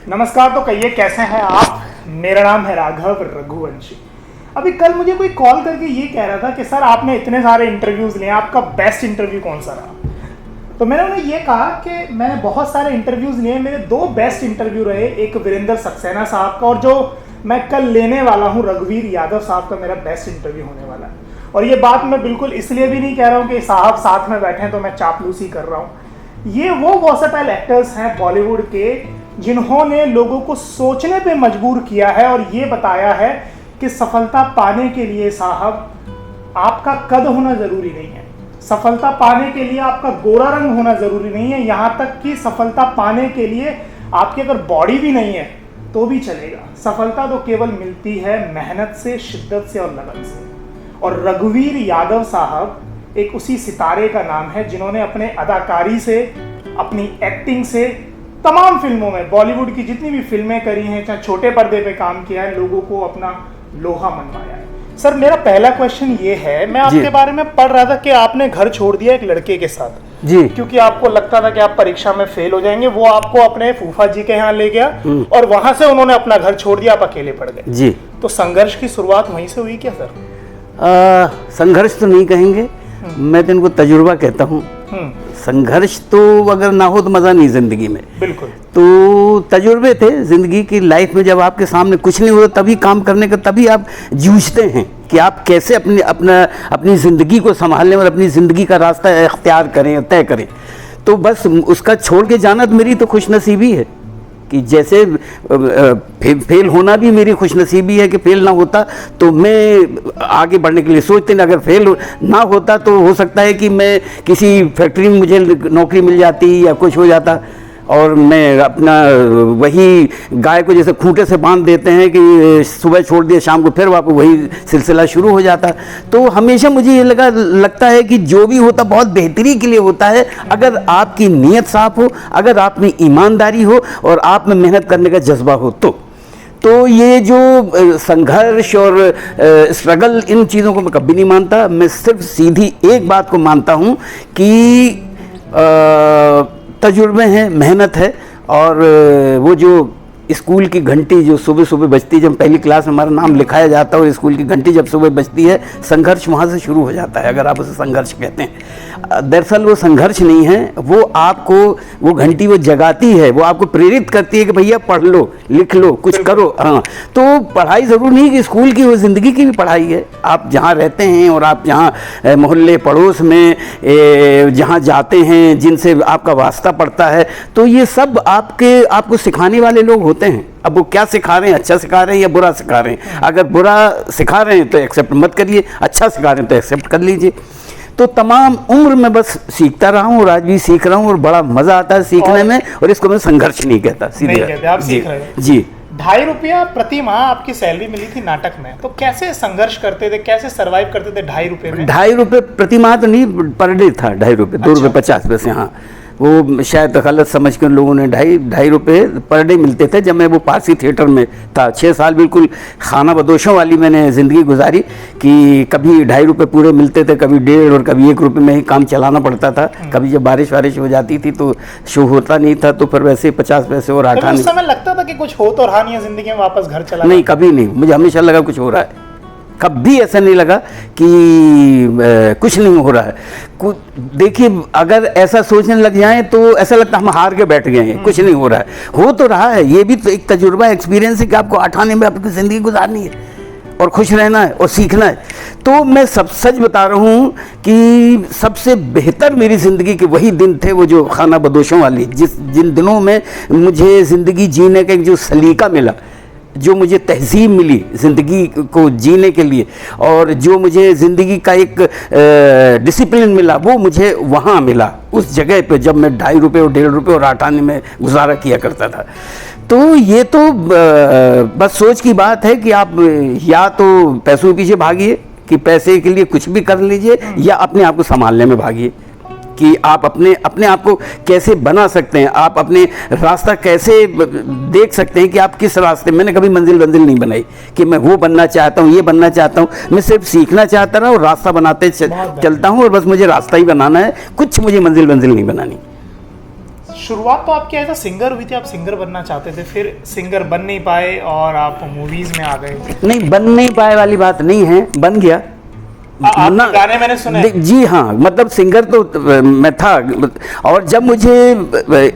नमस्कार। तो कहिए कैसे हैं आप। मेरा नाम है राघव रघुवंशी। अभी कल मुझे कोई कॉल करके ये कह रहा था कि सर आपने इतने सारे इंटरव्यूज़ लिए, आपका बेस्ट इंटरव्यू कौन सा रहा। तो मैंने उन्हें ये कहा कि मैंने बहुत सारे इंटरव्यूज़ लिए, मेरे दो बेस्ट इंटरव्यू रहे, एक वीरेंद्र सक्सेना साहब का और जो मैं कल लेने वाला हूँ रघुवीर यादव साहब का मेरा बेस्ट इंटरव्यू होने वाला है। और ये बात मैं बिल्कुल इसलिए भी नहीं कह रहा हूँ कि साहब साथ में बैठे हैं तो मैं चापलूसी कर रहा हूँ। ये वो वर्सेटाइल एक्टर्स हैं बॉलीवुड के जिन्होंने लोगों को सोचने पे मजबूर किया है और ये बताया है कि सफलता पाने के लिए साहब आपका कद होना ज़रूरी नहीं है, सफलता पाने के लिए आपका गोरा रंग होना ज़रूरी नहीं है, यहाँ तक कि सफलता पाने के लिए आपकी अगर बॉडी भी नहीं है तो भी चलेगा। सफलता तो केवल मिलती है मेहनत से, शिद्दत से और लगन से। और रघुवीर यादव साहब एक उसी सितारे का नाम है जिन्होंने अपने अदाकारी से, अपनी एक्टिंग से तमाम फिल्मों में, बॉलीवुड की जितनी भी फिल्में करी हैं, चाहे छोटे पर्दे पे काम किया है, लोगों को अपना लोहा मनवाया है। सर मेरा पहला क्वेश्चन ये है, मैं आपके बारे में पढ़ रहा था कि आपने घर छोड़ दिया एक लड़के के साथ जी, क्योंकि आपको लगता था कि आप परीक्षा में फेल हो जाएंगे। वो आपको अपने फूफा जी के यहाँ ले गया और वहां से उन्होंने अपना घर छोड़ दिया, आप अकेले पड़ गए जी। तो संघर्ष की शुरुआत वहीं से हुई क्या सर? संघर्ष तो नहीं कहेंगे, मैं तो इनको तजुर्बा कहता हूँ। संघर्ष तो अगर ना हो तो मज़ा नहीं ज़िंदगी में। बिल्कुल। तो तजुर्बे थे ज़िंदगी की, लाइफ में जब आपके सामने कुछ नहीं होता तभी काम करने का, तभी आप जूझते हैं कि आप कैसे अपनी ज़िंदगी को संभालें और अपनी ज़िंदगी का रास्ता इख्तियार करें, तय करें। तो बस उसका छोड़ के जाना तो मेरी तो खुशनसीबी है कि जैसे फेल होना भी मेरी खुशनसीबी है कि फेल ना होता तो मैं आगे बढ़ने के लिए सोचते नहीं। अगर फेल ना होता तो हो सकता है कि मैं किसी फैक्ट्री में मुझे नौकरी मिल जाती या कुछ हो जाता और मैं अपना वही गाय को जैसे खूंटे से बांध देते हैं कि सुबह छोड़ दिया शाम को फिर वापस वही सिलसिला शुरू हो जाता। तो हमेशा मुझे ये लगता है कि जो भी होता बहुत बेहतरी के लिए होता है, अगर आपकी नीयत साफ हो, अगर आप में ईमानदारी हो और आप में मेहनत करने का जज्बा हो। तो ये जो संघर्ष और स्ट्रगल, इन चीज़ों को मैं कभी नहीं मानता। मैं सिर्फ सीधी एक बात को मानता हूँ कि तजुर्बे हैं, मेहनत है। और वो जो स्कूल की घंटी जो सुबह सुबह बजती है, जब पहली क्लास में हमारा नाम लिखाया जाता है और स्कूल की घंटी जब सुबह बजती है, संघर्ष वहाँ से शुरू हो जाता है, अगर आप उसे संघर्ष कहते हैं। दरअसल वो संघर्ष नहीं है, वो आपको, वो घंटी वो जगाती है, वो आपको प्रेरित करती है कि भैया पढ़ लो, लिख लो, कुछ करो। हाँ, तो पढ़ाई ज़रूर नहीं कि स्कूल की, वो ज़िंदगी की भी पढ़ाई है। आप जहाँ रहते हैं और आप जहाँ मोहल्ले पड़ोस में जहाँ जाते हैं, जिनसे आपका वास्ता पड़ता है, तो ये सब आपको सिखाने वाले लोग होते हैं। अब वो क्या सिखा रहे हैं, अच्छा सिखा रहे हैं या बुरा सिखा रहे हैं। अगर बुरा सिखा रहे हैं तो एक्सेप्ट मत करिए, अच्छा सिखा रहे हैं तो एक्सेप्ट कर लीजिए। तो तमाम उम्र में बस सीखता रहा हूँ और आज भी सीख रहा हूँ और बड़ा मज़ा आता है सीखने में, और इसको मैं संघर्ष नहीं कहता, सीधे आप सीख रहे हैं जी। 2.5 रुपया प्रति माह आपकी सैलरी मिली थी नाटक में, तो कैसे संघर्ष करते थे, कैसे सरवाइव करते थे 2.5 रुपये में? 2.5 रुपये प्रति माह तो नहीं, पर डे था 2.5 रुपये, 2 रुपये 50 पैसे। हाँ, वो शायद गलत समझ के लोगों ने 2.5 रुपये पर डे मिलते थे। जब मैं वो पारसी थिएटर में था 6 साल, बिल्कुल खाना बदोशों वाली मैंने ज़िंदगी गुजारी कि कभी 2.5 रुपये पूरे मिलते थे, कभी 1.5 और कभी 1 रुपये में ही काम चलाना पड़ता था। कभी जब बारिश वारिश हो जाती थी तो शो होता नहीं था, तो फिर वैसे 50 पैसे और आटा। उस समय लगता था कि कुछ हो तो रहा नहीं है ज़िंदगी में, वापस घर चला? नहीं, कभी नहीं। मुझे हमेशा लगा कुछ हो रहा है, कभी ऐसा नहीं लगा कि कुछ नहीं हो रहा है। देखिए, अगर ऐसा सोचने लग जाएं तो ऐसा लगता है हम हार के बैठ गए हैं, कुछ नहीं हो रहा है। हो तो रहा है, ये भी तो एक तजुर्बा, एक्सपीरियंस है कि आपको 8 आने में आपकी ज़िंदगी गुजारनी है और खुश रहना है और सीखना है। तो मैं सब सच बता रहा हूँ कि सबसे बेहतर मेरी ज़िंदगी के वही दिन थे, वो जो खाना बदोशों वाली, जिन दिनों में मुझे ज़िंदगी जीने का एक जो सलीका मिला, जो मुझे तहज़ीब मिली ज़िंदगी को जीने के लिए, और जो मुझे ज़िंदगी का एक डिसिप्लिन मिला, वो मुझे वहाँ मिला उस जगह पे, जब मैं 2.5 रुपये और 1.5 रुपये और 8 आने में गुजारा किया करता था। तो ये तो बस सोच की बात है कि आप या तो पैसों के पीछे भागिए कि पैसे के लिए कुछ भी कर लीजिए, या अपने आप को संभालने में भागिए कि आप अपने आप को कैसे बना सकते हैं, आप अपने रास्ता कैसे देख सकते हैं कि आप किस रास्ते। मैंने कभी मंजिल नहीं बनाई कि मैं वो बनना चाहता हूँ, ये बनना चाहता हूँ। मैं सिर्फ सीखना चाहता रहा और रास्ता बनाते चलता हूँ, और बस मुझे रास्ता ही बनाना है, कुछ मुझे मंजिल नहीं बनानी। शुरुआत तो आपकी ऐसा सिंगर हुई थी, आप सिंगर बनना चाहते थे, फिर सिंगर बन नहीं पाए और आप मूवीज में आ गए। नहीं, बन नहीं पाए वाली बात नहीं है, बन गया। आपके गाने मैंने सुने। जी हाँ, मतलब सिंगर तो मैं था। और जब मुझे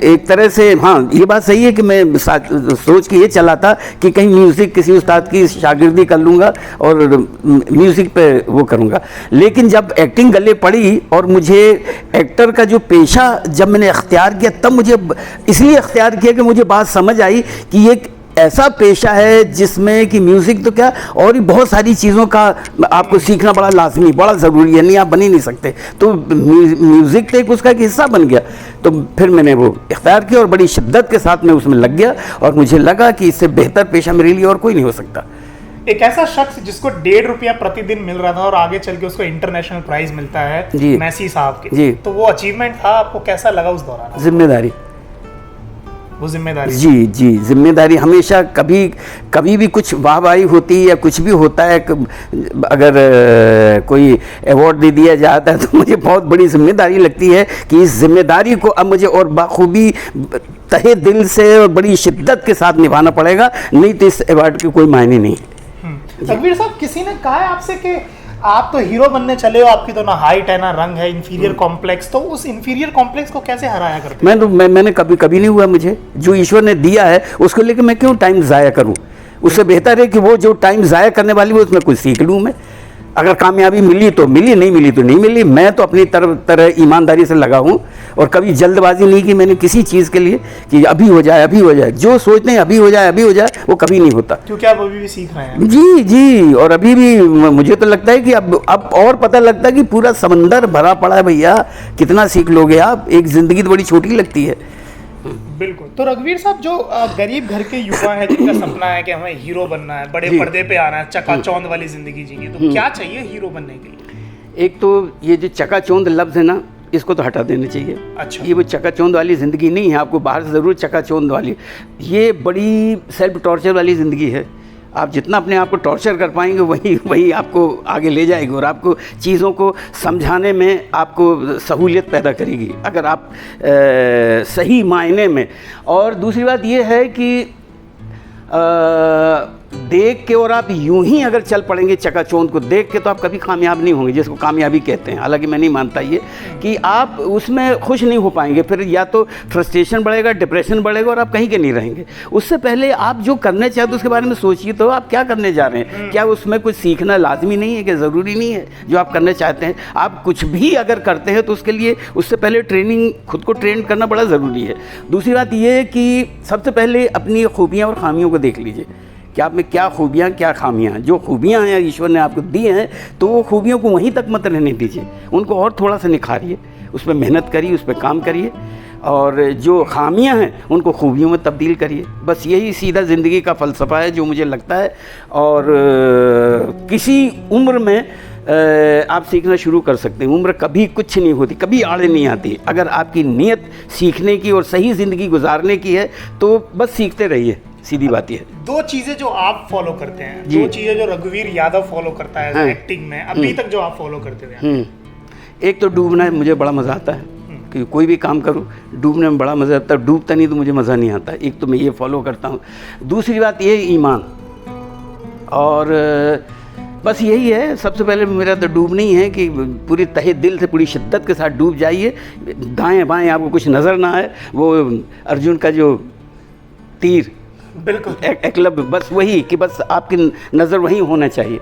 एक तरह से, हाँ ये बात सही है कि मैं सोच के ये चला था कि कहीं म्यूज़िक किसी उस्ताद की शागिर्दी कर लूँगा और म्यूज़िक पे वो करूँगा। लेकिन जब एक्टिंग गले पड़ी और मुझे एक्टर का जो पेशा जब मैंने अख्तियार किया, तब मुझे इसलिए अख्तियार किया कि मुझे बात समझ आई कि ये ऐसा पेशा है जिसमें कि म्यूज़िक तो क्या और भी बहुत सारी चीज़ों का आपको सीखना बड़ा लाजमी, बड़ा ज़रूरी है, नहीं आप बन ही नहीं सकते। तो म्यूज़िक तो एक उसका एक हिस्सा बन गया। तो फिर मैंने वो इख्तियार किया और बड़ी शिद्दत के साथ मैं उसमें लग गया और मुझे लगा कि इससे बेहतर पेशा मेरे लिए और कोई नहीं हो सकता। एक ऐसा शख्स जिसको ₹1.5 प्रतिदिन मिल रहा था और आगे चल के उसको इंटरनेशनल प्राइज मिलता है, जी, मैसी साहब के जी, तो वो अचीवमेंट था, आपको कैसा लगा उस दौरान? जिम्मेदारी, वो जिम्मेदारी, जी जी, जिम्मेदारी हमेशा, कभी भी कुछ वाहवाही होती है या कुछ भी होता है, अगर कोई अवार्ड दे दिया जाता है तो मुझे बहुत बड़ी जिम्मेदारी लगती है कि इस जिम्मेदारी को अब मुझे और बाखूबी तहे दिल से और बड़ी शिद्दत के साथ निभाना पड़ेगा, नहीं तो इस अवार्ड के कोई मायने नहीं है। तकबीर साहब, किसी ने कहा है आपसे कि आप तो हीरो बनने चले हो, आपकी तो ना हाइट है ना रंग है, इंफीरियर कॉम्प्लेक्स, तो उस इंफीरियर कॉम्प्लेक्स को कैसे हराया करते हैं? मैंने कभी नहीं हुआ। मुझे जो ईश्वर ने दिया है उसको लेकर मैं क्यों टाइम ज़ाया करूं? उससे बेहतर है कि वो जो टाइम ज़ाया करने वाली वो उसमें कुछ सीख लूँ मैं। अगर कामयाबी मिली तो मिली, नहीं मिली तो नहीं मिली। मैं तो अपनी तरह ईमानदारी से लगा हूँ और कभी जल्दबाजी नहीं की मैंने किसी चीज़ के लिए कि अभी हो जाए। जो सोचते हैं अभी हो जाए वो कभी नहीं होता, क्योंकि आप अभी भी सीख रहे हैं। जी जी, और अभी भी मुझे तो लगता है कि अब और पता लगता है कि पूरा समंदर भरा पड़ा है भैया, कितना सीख लोगे आप। एक ज़िंदगी तो बड़ी छोटी लगती है। बिल्कुल। तो रघुवीर साहब, जो गरीब घर के युवा हैं जिनका सपना है कि हमें हीरो बनना है, बड़े पर्दे पे आना है, चकाचौंध वाली जिंदगी जीनी, तो क्या चाहिए हीरो बनने के लिए? एक तो ये जो चकाचौंध लफ्ज़ है ना, इसको तो हटा देना चाहिए। अच्छा। ये वो चकाचौंध वाली ज़िंदगी नहीं है, आपको बाहर से ज़रूर चकाचौंध वाली, ये बड़ी सेल्फ टॉर्चर वाली ज़िंदगी है। आप जितना अपने आप को टॉर्चर कर पाएंगे वही आपको आगे ले जाएगी और आपको चीज़ों को समझाने में आपको सहूलियत पैदा करेगी, अगर आप सही मायने में। और दूसरी बात ये है कि देख के और आप यूं ही अगर चल पड़ेंगे चकाचौंध को देख के, तो आप कभी कामयाब नहीं होंगे, जिसको कामयाबी कहते हैं। हालांकि मैं नहीं मानता ये कि आप उसमें खुश नहीं हो पाएंगे, फिर या तो फ्रस्ट्रेशन बढ़ेगा, डिप्रेशन बढ़ेगा और आप कहीं के नहीं रहेंगे। उससे पहले आप जो करने चाहते हो उसके बारे में सोचिए, तो आप क्या करने जा रहे हैं, क्या उसमें कुछ सीखना लाजमी नहीं है, क्या ज़रूरी नहीं है जो आप करने चाहते हैं। आप कुछ भी अगर करते हैं तो उसके लिए उससे पहले ट्रेनिंग, खुद को ट्रेन करना बड़ा ज़रूरी है। दूसरी बात ये कि सबसे पहले अपनी खूबियाँ और खामियों को देख लीजिए कि आप में क्या खूबियाँ क्या खामियाँ। जो खूबियाँ हैं ईश्वर ने आपको दी हैं, तो वो खूबियों को वहीं तक मत रहने दीजिए, उनको और थोड़ा सा निखारिए, उस पर मेहनत करिए, उस पर काम करिए, और जो खामियां हैं उनको खूबियों में तब्दील करिए। बस यही सीधा ज़िंदगी का फ़लसफ़ा है जो मुझे लगता है। और किसी उम्र में आप सीखना शुरू कर सकते हैं। उम्र कभी कुछ नहीं होती, कभी आड़े नहीं आती। अगर आपकी नीयत सीखने की और सही ज़िंदगी गुजारने की है तो बस सीखते रहिए, सीधी बात ये है। दो चीज़ें जो आप फॉलो करते हैं, दो चीज़ें जो रघुवीर यादव फॉलो करता है एक्टिंग में अभी तक जो आप फॉलो करते हुए, एक तो डूबना मुझे बड़ा मज़ा आता है कि कोई भी काम करूं डूबने में बड़ा मज़ा आता है, डूबता नहीं तो मुझे मज़ा नहीं आता। एक तो मैं ये फॉलो करता हूं। दूसरी बात ये ईमान, और बस यही है। सबसे पहले मेरा तो डूबना ही है कि पूरी तहे दिल से पूरी शिद्दत के साथ डूब जाइए, दाएं बाएं आपको कुछ नज़र ना आए। वो अर्जुन का जो तीर, बिल्कुल एकलव्य, बस वही कि बस आपकी नज़र वहीं होना चाहिए।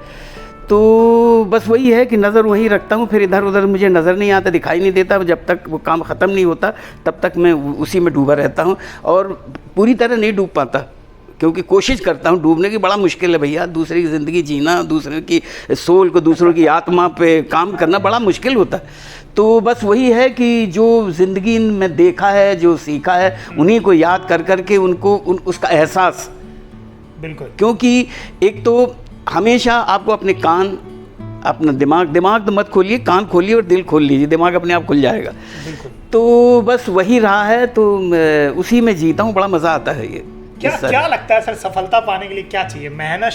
तो बस वही है कि नज़र वहीं रखता हूँ, फिर इधर उधर मुझे नज़र नहीं आता, दिखाई नहीं देता। जब तक वो काम ख़त्म नहीं होता तब तक मैं उसी में डूबा रहता हूँ, और पूरी तरह नहीं डूब पाता क्योंकि कोशिश करता हूँ डूबने की। बड़ा मुश्किल है भैया, दूसरे की ज़िंदगी जीना, दूसरे की सोल को, दूसरों की आत्मा पे काम करना बड़ा मुश्किल होता है। तो बस वही है कि जो ज़िंदगी में देखा है, जो सीखा है, उन्हीं को याद कर कर के उनको उसका एहसास, बिल्कुल। क्योंकि एक तो हमेशा आपको अपने कान, अपना दिमाग तो मत खोलिए, कान खोलिए और दिल खोल लीजिए, दिमाग अपने आप खुल जाएगा। बिल्कुल। तो बस वही रहा है, तो उसी में जीता हूँ, बड़ा मज़ा आता है ये। क्या लगता है सर, सफलता पाने के लिए क्या चाहिए? मेहनत,